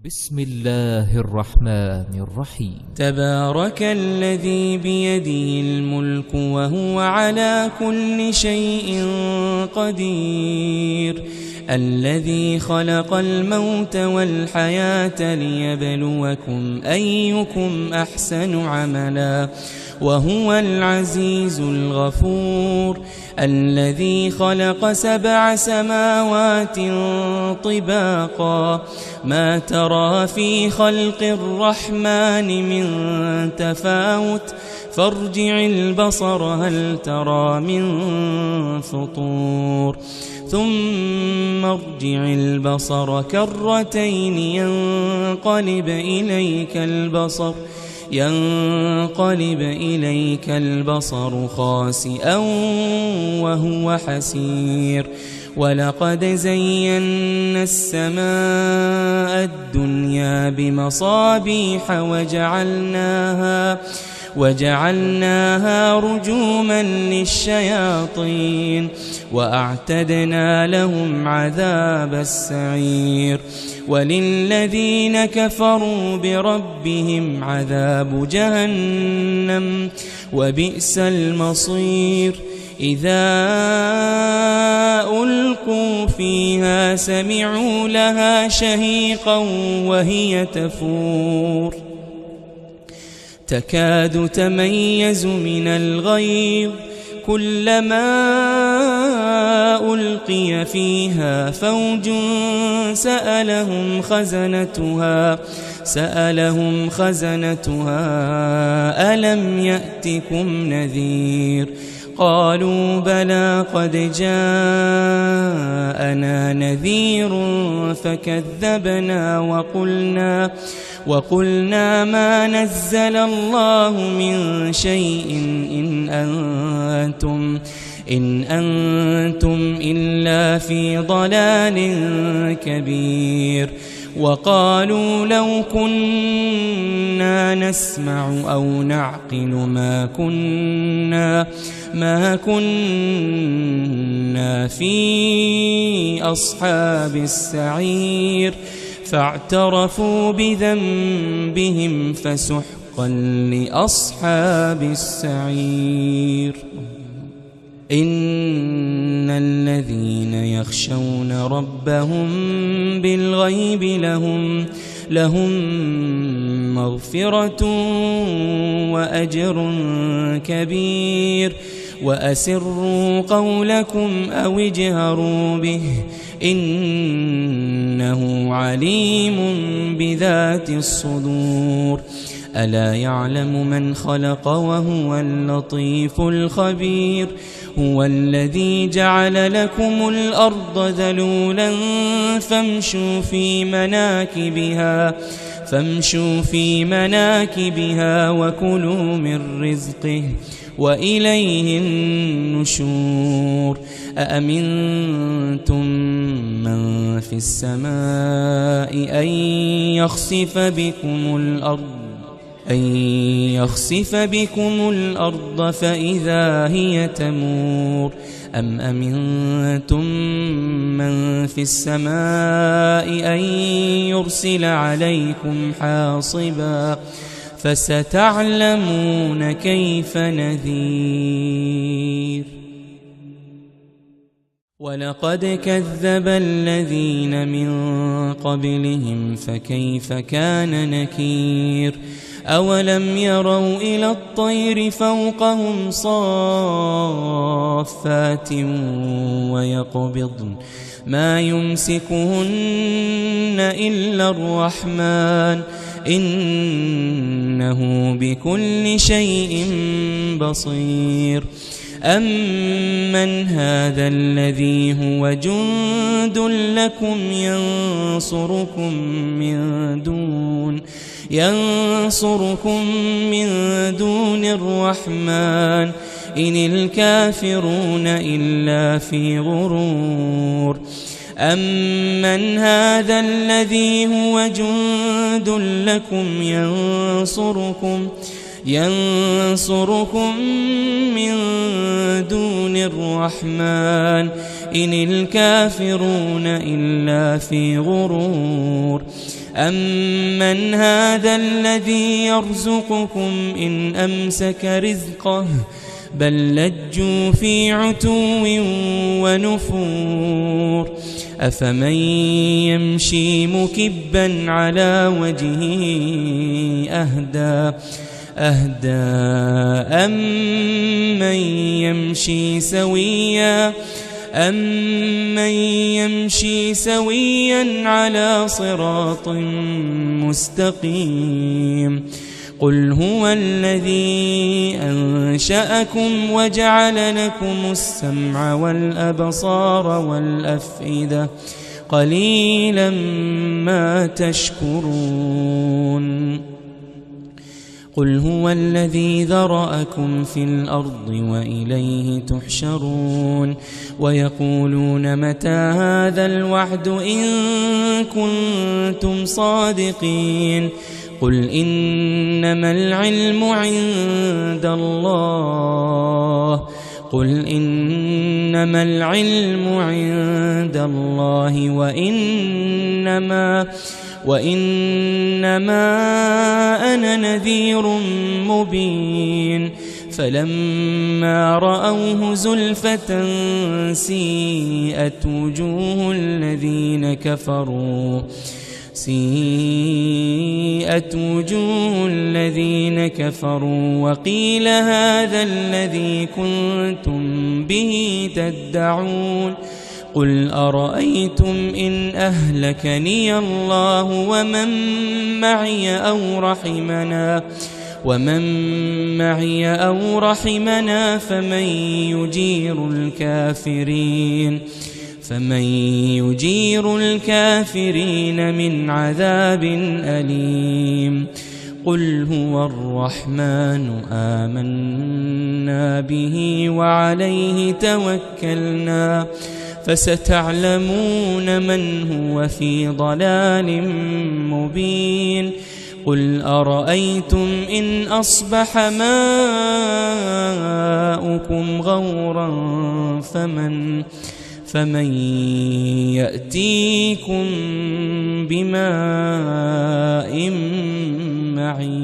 بسم الله الرحمن الرحيم. تبارك الذي بيده الملك وهو على كل شيء قدير، الذي خلق الموت والحياة ليبلوكم أيكم أحسن عملا وهو العزيز الغفور، الذي خلق 7 سماوات طباقا ما ترى في خلق الرحمن من تفاوت فارجع البصر هل ترى من فطور ثم ارجع البصر كرتين ينقلب إليك البصر خاسئا وهو حسير، ولقد زينا السماء الدنيا بمصابيح وجعلناها رجوما للشياطين وأعتدنا لهم عذاب السعير، وللذين كفروا بربهم عذاب جهنم وبئس المصير. إذا ألقوا فيها سمعوا لها شهيقا وهي تفور تكاد تميز من الغيظ، كلما ألقي فيها فوج سألهم خزنتها ألم يأتكم نذير، قالوا بلى قد جاءنا نذير فكذبنا وقلنا ما نزل الله من شيء إن أنتم إلا في ضلال كبير، وقالوا لو كنا نسمع أو نعقل ما كنا في أصحاب السعير، فاعترفوا بذنبهم فسحقا لأصحاب السعير. إن الذين يخشون ربهم بالغيب لهم مغفرة وأجر كبير، وأسروا قولكم أو اجهروا به إنه عليم بذات الصدور. ألا يعلم من خلق وهو اللطيف الخبير، هو الذي جعل لكم الأرض ذلولا فامشوا في مناكبها وكلوا من رزقه وإليه النشور. أأمنتم من في السماء أن يخسف بكم الأرض فإذا هي تمور، أم أمنتم من في السماء أن يرسل عليكم حاصبا فستعلمون كيف نذير. ولقد كذب الذين من قبلهم فكيف كان نكير، أولم يروا إلى الطير فوقهم صافات ويقبضن ما يمسكهن إلا الرحمن إنه بكل شيء بصير. أمن هذا الذي هو جند لكم ينصركم من دون الرحمن إن الكافرون إلا في غرور. أمن هذا الذي هو جند لكم ينصركم من دون الرحمن إن الكافرون إلا في غرور. أمن هذا الذي يرزقكم إن أمسك رزقه بل لجوا في عتو ونفور أفمن يمشي مكبا على وجهه أهدى أمن يمشي سويا على صراط مستقيم قل هو الذي أنشأكم وجعل لكم السمع والأبصار والأفئدة قليلا ما تشكرون قل هو الذي ذرأكم في الأرض وإليه تحشرون ويقولون متى هذا الوعد إن كنتم صادقين قل إنما العلم عند الله وإنما أنا نذير مبين فلما رأوه زلفة سيئت وجوه الذين كفروا وقيل هذا الذي كنتم به تدعون قل أرأيتم إن أهلكني الله ومن معي أو رحمنا فمن يجير الكافرين من عذاب أليم قل هو الرحمن آمنا به وعليه توكلنا فستعلمون من هو في ضلال مبين قل أرأيتم إن أصبح ماؤكم غورا فمن يأتيكم بماء معين